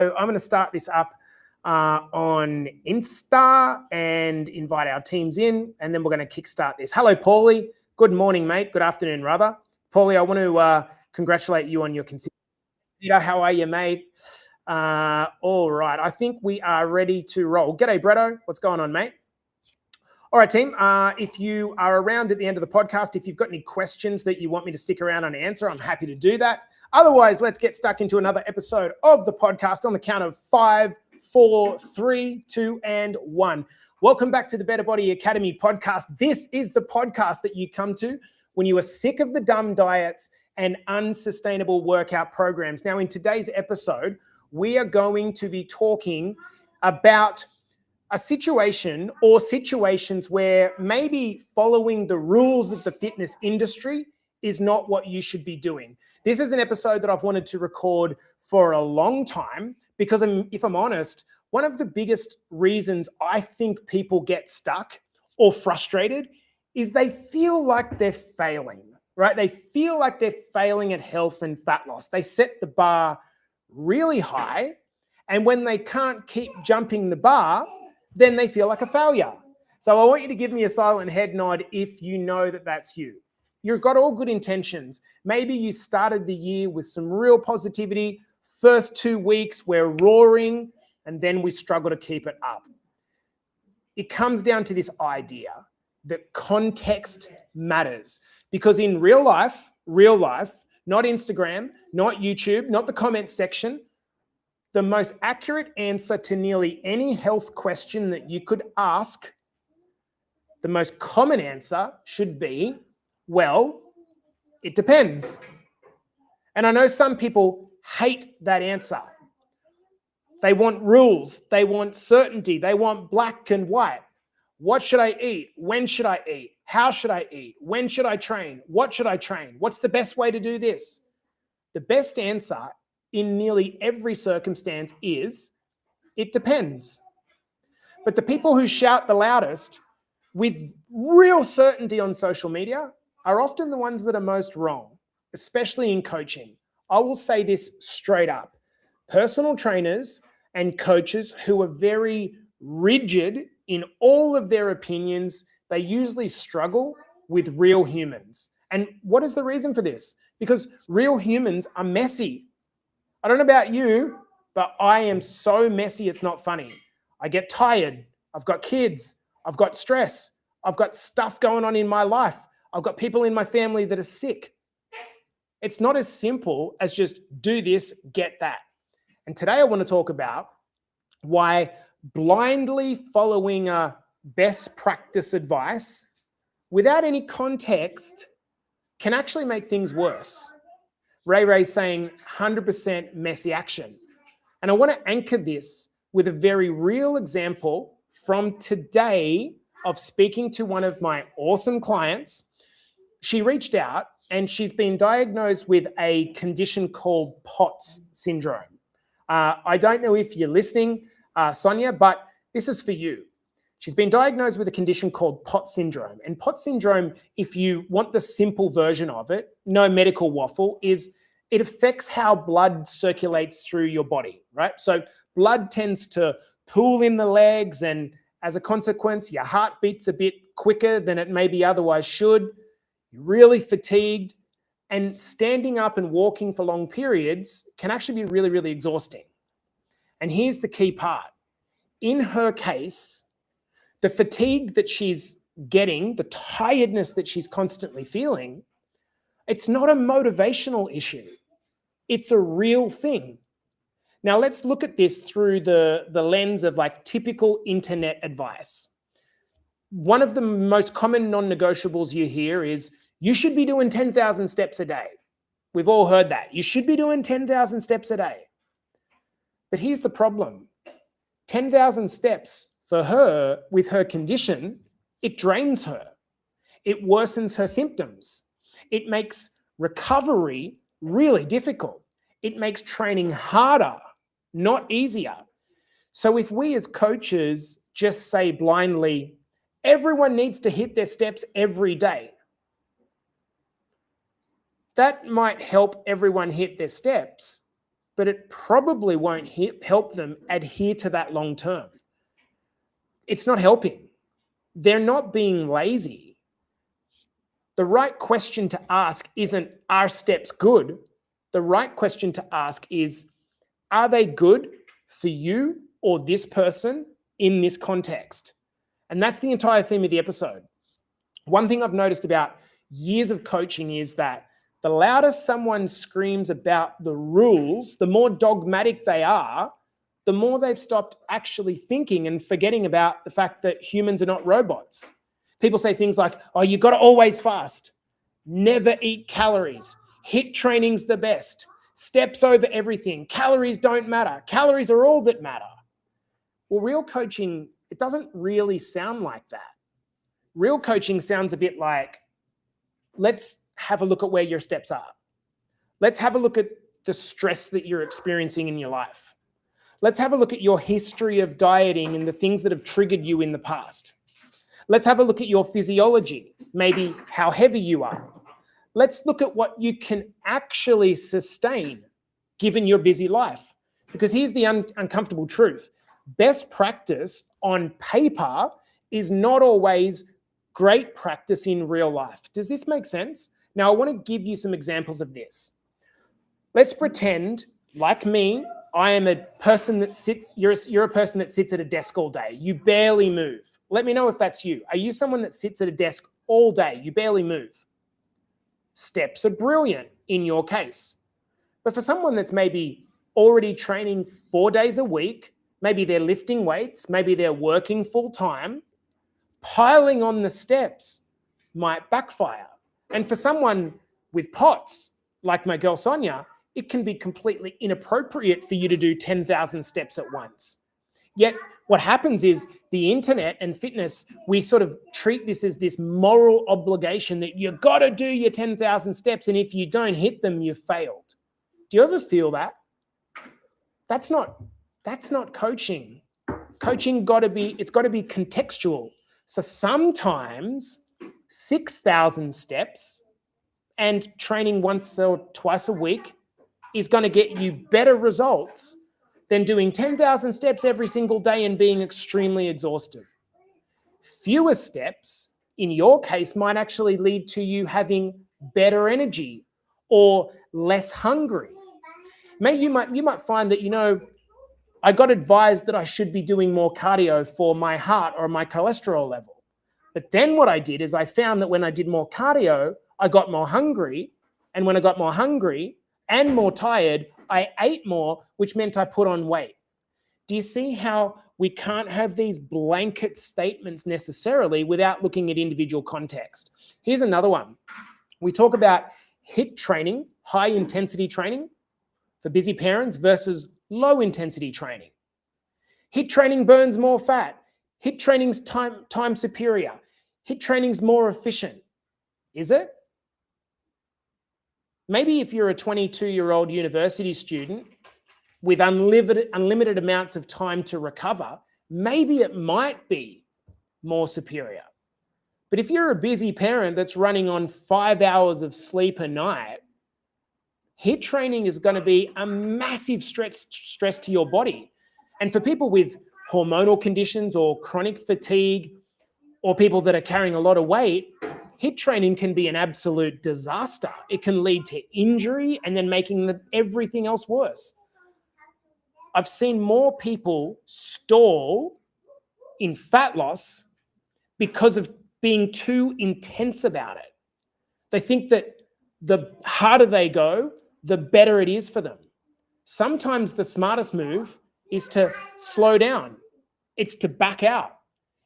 So I'm going to start this up on Insta and invite our teams in, and then we're going to kickstart this. Hello, Paulie. Good morning, mate. Good afternoon, rather. Paulie, I want to congratulate you on your consistency. Peter, how are you, mate? All right. I think we are ready to roll. G'day, Bretto. What's going on, mate? All right, team. If you are around at the end of the podcast, if you've got any questions that you want me to stick around and answer, I'm happy to do that. Otherwise, let's get stuck into another episode of the podcast on the count of 5, 4, 3, 2, and 1. Welcome back to the Better Body Academy podcast. This is the podcast that you come to when you are sick of the dumb diets and unsustainable workout programs. Now, in today's episode, we are going to be talking about a situation or situations where maybe following the rules of the fitness industry is not what you should be doing. This is an episode that I've wanted to record for a long time because if I'm honest, one of the biggest reasons I think people get stuck or frustrated is they feel like they're failing, right? They feel like they're failing at health and fat loss. They set the bar really high, and when they can't keep jumping the bar, then they feel like a failure. So I want you to give me a silent head nod if you know that that's you. You've got all good intentions. Maybe you started the year with some real positivity. First 2 weeks, we're roaring, and then we struggle to keep it up. It comes down to this idea that context matters. Because in real life, not Instagram, not YouTube, not the comment section, the most accurate answer to nearly any health question that you could ask, the most common answer should be, well, it depends. And I know some people hate that answer. They want rules. They want certainty. They want black and white. What should I eat? When should I eat? How should I eat? When should I train? What should I train? What's the best way to do this? The best answer in nearly every circumstance is, it depends. But the people who shout the loudest with real certainty on social media are often the ones that are most wrong, especially in coaching. I will say this straight up. Personal trainers and coaches who are very rigid in all of their opinions, they usually struggle with real humans. And what is the reason for this? Because real humans are messy. I don't know about you, but I am so messy, it's not funny. I get tired. I've got kids. I've got stress. I've got stuff going on in my life. I've got people in my family that are sick. It's not as simple as just do this, get that. And today I want to talk about why blindly following a best practice advice without any context can actually make things worse. Ray's saying 100% messy action. And I want to anchor this with a very real example from today of speaking to one of my awesome clients. She reached out and she's been diagnosed with a condition called POTS syndrome. I don't know if you're listening, Sonia, but this is for you. She's been diagnosed with a condition called POTS syndrome. And POTS syndrome, if you want the simple version of it, no medical waffle, is it affects how blood circulates through your body, right? So blood tends to pool in the legs, and as a consequence, your heart beats a bit quicker than it maybe otherwise should. You're really fatigued, and standing up and walking for long periods can actually be really, really exhausting. And here's the key part. In her case, the fatigue that she's getting, the tiredness that she's constantly feeling, it's not a motivational issue. It's a real thing. Now let's look at this through the lens of like typical internet advice. One of the most common non-negotiables you hear is you should be doing 10,000 steps a day. We've all heard that. You should be doing 10,000 steps a day. But here's the problem. 10,000 steps for her with her condition, it drains her. It worsens her symptoms. It makes recovery really difficult. It makes training harder, not easier. So if we as coaches just say blindly, everyone needs to hit their steps every day, that might help everyone hit their steps, but it probably won't help them adhere to that long term. It's not helping. They're not being lazy. The right question to ask isn't, are steps good? The right question to ask is, are they good for you or this person in this context? And that's the entire theme of the episode. One thing I've noticed about years of coaching is that the louder someone screams about the rules, the more dogmatic they are, the more they've stopped actually thinking and forgetting about the fact that humans are not robots. People say things like, oh, you got to always fast, never eat calories, HIIT training's the best, steps over everything, calories don't matter, calories are all that matter. Well, real coaching, it doesn't really sound like that. Real coaching sounds a bit like, let's have a look at where your steps are. Let's have a look at the stress that you're experiencing in your life. Let's have a look at your history of dieting and the things that have triggered you in the past. Let's have a look at your physiology, maybe how heavy you are. Let's look at what you can actually sustain given your busy life. Because here's the uncomfortable truth. Best practice on paper is not always great practice in real life. Does this make sense? Now, I want to give you some examples of this. Let's pretend, like me, I am a person that sits, you're a person that sits at a desk all day. You barely move. Let me know if that's you. Are you someone that sits at a desk all day? You barely move. Steps are brilliant in your case. But for someone that's maybe already training 4 days a week, maybe they're lifting weights, maybe they're working full time, piling on the steps might backfire. And for someone with POTS, like my girl Sonia, it can be completely inappropriate for you to do 10,000 steps at once. Yet what happens is the internet and fitness, we sort of treat this as this moral obligation that you got to do your 10,000 steps, and if you don't hit them, you've failed. Do you ever feel that? That's not coaching. Coaching it's got to be contextual. So sometimes 6,000 steps and training once or twice a week is going to get you better results than doing 10,000 steps every single day and being extremely exhausted. Fewer steps, in your case, might actually lead to you having better energy or less hungry. Maybe you might find that, I got advised that I should be doing more cardio for my heart or my cholesterol level. But then what I did is I found that when I did more cardio, I got more hungry. And when I got more hungry and more tired, I ate more, which meant I put on weight. Do you see how we can't have these blanket statements necessarily without looking at individual context? Here's another one. We talk about HIIT training, high intensity training for busy parents versus low intensity training. HIIT training burns more fat. HIIT training's time superior. HIIT training's more efficient. Is it? Maybe if you're a 22-year-old university student with unlimited amounts of time to recover, maybe it might be more superior. But if you're a busy parent that's running on 5 hours of sleep a night, HIIT training is going to be a massive stress to your body. And for people with hormonal conditions or chronic fatigue, or people that are carrying a lot of weight, HIIT training can be an absolute disaster. It can lead to injury and then making everything else worse. I've seen more people stall in fat loss because of being too intense about it. They think that the harder they go, the better it is for them. Sometimes the smartest move is to slow down. It's to back out.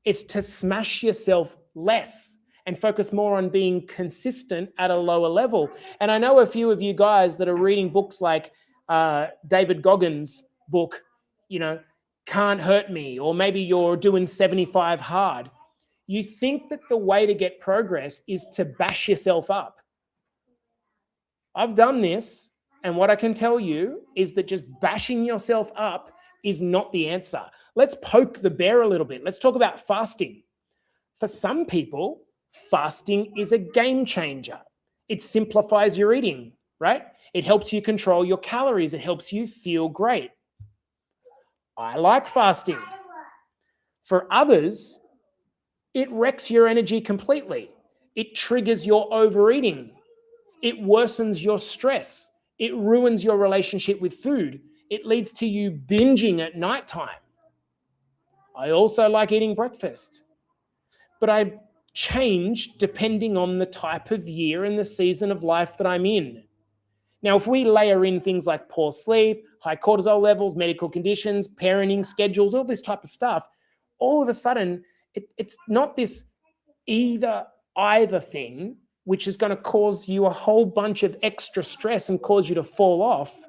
It's to smash yourself less and focus more on being consistent at a lower level. And I know a few of you guys that are reading books like David Goggins' book, Can't Hurt Me, or maybe you're doing 75 hard. You think that the way to get progress is to bash yourself up. I've done this, and what I can tell you is that just bashing yourself up is not the answer. Let's poke the bear a little bit. Let's talk about fasting. For some people, fasting is a game changer. It simplifies your eating, right? It helps you control your calories. It helps you feel great. I like fasting. For others, it wrecks your energy completely. It triggers your overeating. It worsens your stress. It ruins your relationship with food. It leads to you binging at nighttime. I also like eating breakfast, but I change depending on the type of year and the season of life that I'm in. Now, if we layer in things like poor sleep, high cortisol levels, medical conditions, parenting schedules, all this type of stuff, all of a sudden, it's not this either thing, which is going to cause you a whole bunch of extra stress and cause you to fall off.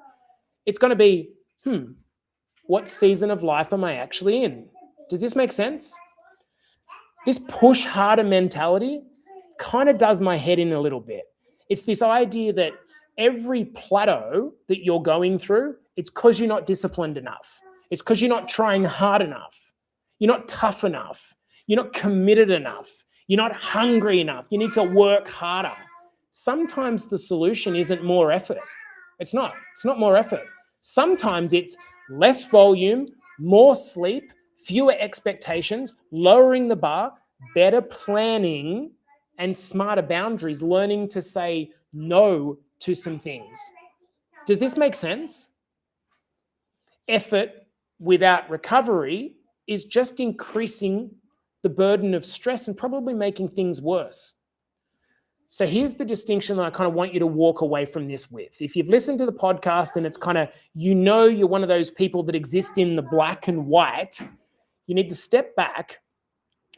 It's going to be, what season of life am I actually in? Does this make sense? This push harder mentality kind of does my head in a little bit. It's this idea that every plateau that you're going through, it's because you're not disciplined enough. It's because you're not trying hard enough. You're not tough enough. You're not committed enough. You're not hungry enough. You need to work harder. Sometimes the solution isn't more effort. It's not more effort. Sometimes it's less volume, more sleep, fewer expectations, lowering the bar, better planning, and smarter boundaries, learning to say no to some things. Does this make sense? Effort without recovery is just increasing the burden of stress and probably making things worse. So here's the distinction that I kind of want you to walk away from this with. If you've listened to the podcast and it's kind of, you're one of those people that exist in the black and white, you need to step back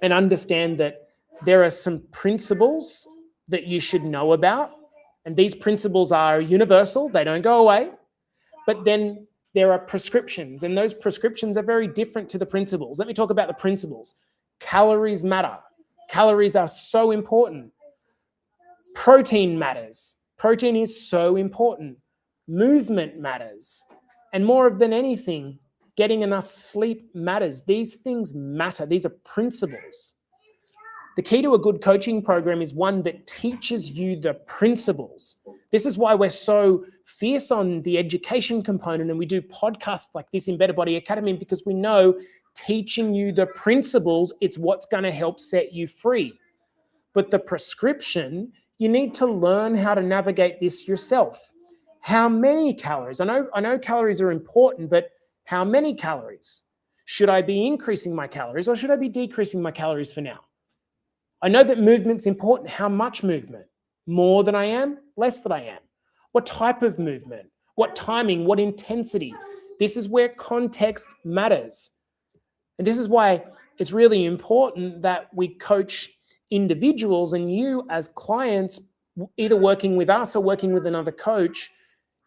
and understand that there are some principles that you should know about. And these principles are universal. They don't go away. But then there are prescriptions, and those prescriptions are very different to the principles. Let me talk about the principles. Calories matter. Calories are so important. Protein matters. Protein is so important. Movement matters. And more than anything, getting enough sleep matters. These things matter. These are principles. The key to a good coaching program is one that teaches you the principles. This is why we're so fierce on the education component, and we do podcasts like this in Better Body Academy, because we know teaching you the principles, it's what's going to help set you free. But the prescription, you need to learn how to navigate this yourself. How many calories? I know calories are important, but how many calories? Should I be increasing my calories or should I be decreasing my calories for now? I know that movement's important. How much movement? More than I am? Less than I am? What type of movement? What timing? What intensity? This is where context matters. And this is why it's really important that we coach individuals, and you as clients, either working with us or working with another coach,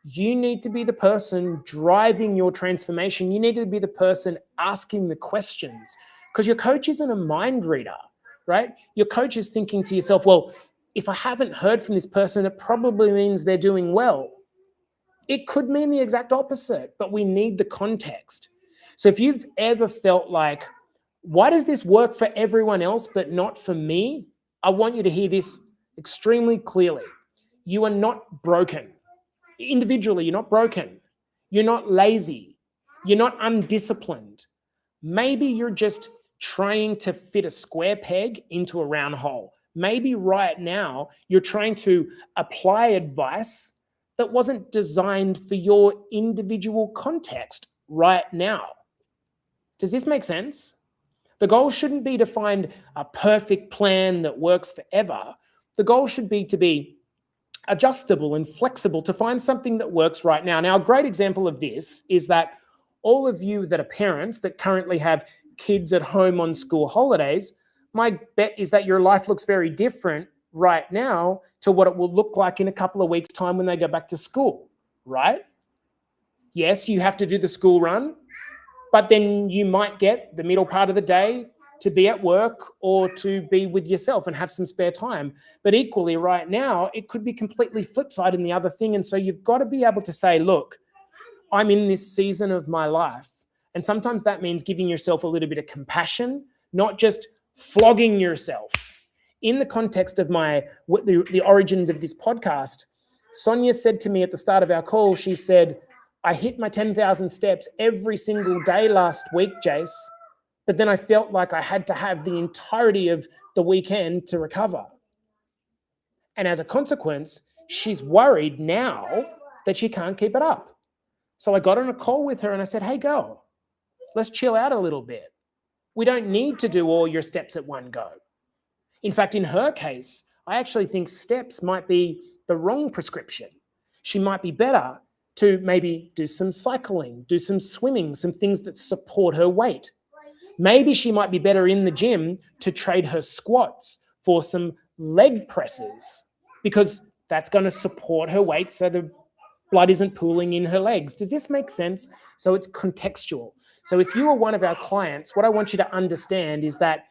you need to be the person driving your transformation. You need to be the person asking the questions, because your coach isn't a mind reader, right? Your coach is thinking to yourself, well, if I haven't heard from this person, it probably means they're doing well. It could mean the exact opposite, but we need the context. So if you've ever felt like, why does this work for everyone else but not for me? I want you to hear this extremely clearly. You are not broken. Individually, you're not broken. You're not lazy. You're not undisciplined. Maybe you're just trying to fit a square peg into a round hole. Maybe right now you're trying to apply advice that wasn't designed for your individual context right now. Does this make sense? The goal shouldn't be to find a perfect plan that works forever. The goal should be to be adjustable and flexible, to find something that works right now. Now, a great example of this is that all of you that are parents that currently have kids at home on school holidays, my bet is that your life looks very different right now to what it will look like in a couple of weeks' time when they go back to school, right? Yes, you have to do the school run, but then you might get the middle part of the day to be at work or to be with yourself and have some spare time. But equally right now, it could be completely flip side in the other thing. And so you've got to be able to say, look, I'm in this season of my life. And sometimes that means giving yourself a little bit of compassion, not just flogging yourself. In the context of the origins of this podcast, Sonia said to me at the start of our call, she said, I hit my 10,000 steps every single day last week, Jace, but then I felt like I had to have the entirety of the weekend to recover. And as a consequence, she's worried now that she can't keep it up. So I got on a call with her and I said, hey, girl, let's chill out a little bit. We don't need to do all your steps at one go. In fact, in her case, I actually think steps might be the wrong prescription. She might be better to maybe do some cycling, do some swimming, some things that support her weight. Maybe she might be better in the gym to trade her squats for some leg presses because that's going to support her weight so the blood isn't pooling in her legs. Does this make sense? So it's contextual. So if you are one of our clients, what I want you to understand is that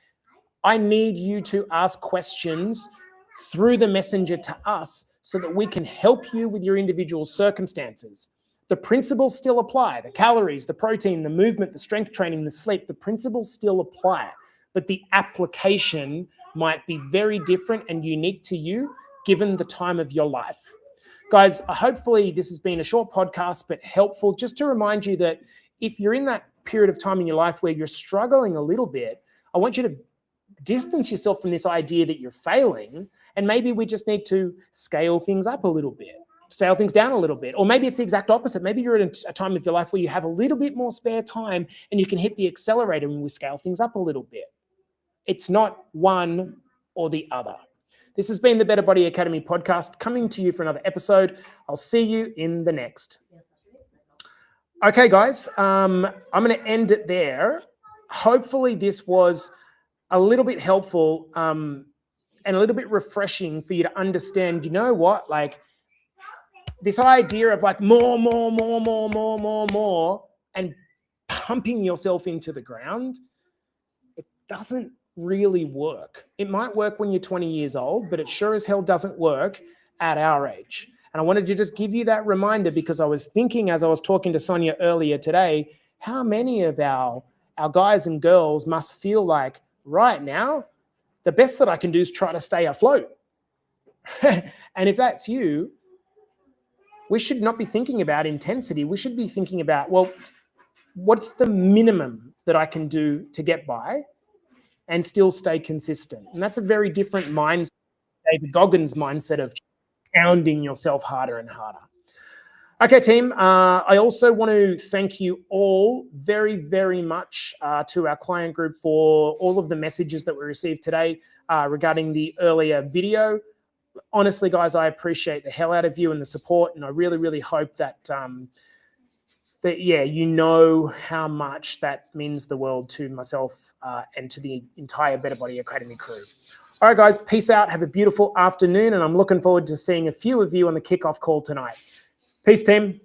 I need you to ask questions through the messenger to us so that we can help you with your individual circumstances. The principles still apply. The calories, the protein, the movement, the strength training, the sleep, the principles still apply. But the application might be very different and unique to you given the time of your life. Guys, hopefully this has been a short podcast, but helpful just to remind you that if you're in that period of time in your life where you're struggling a little bit, I want you to distance yourself from this idea that you're failing, and maybe we just need to scale things up a little bit, scale things down a little bit. Or maybe it's the exact opposite. Maybe you're at a time of your life where you have a little bit more spare time and you can hit the accelerator when we scale things up a little bit. It's not one or the other. This has been the Better Body Academy podcast, coming to you for another episode. I'll see you in the next. Okay, guys, I'm going to end it there. Hopefully this was a little bit helpful and a little bit refreshing for you to understand, you know what, like this idea of like more, and pumping yourself into the ground, it doesn't really work. It might work when you're 20 years old, but it sure as hell doesn't work at our age. And I wanted to just give you that reminder because I was thinking as I was talking to Sonia earlier today, how many of our guys and girls must feel like right now, the best that I can do is try to stay afloat. And if that's you, we should not be thinking about intensity. We should be thinking about, well, what's the minimum that I can do to get by and still stay consistent? And that's a very different mindset, David Goggins' mindset of pounding yourself harder and harder. Okay, team, I also want to thank you all very, very much to our client group for all of the messages that we received today regarding the earlier video. Honestly, guys, I appreciate the hell out of you and the support, and I really, really hope that, you know how much that means the world to myself and to the entire Better Body Academy crew. All right, guys, peace out. Have a beautiful afternoon, and I'm looking forward to seeing a few of you on the kickoff call tonight. Peace, team.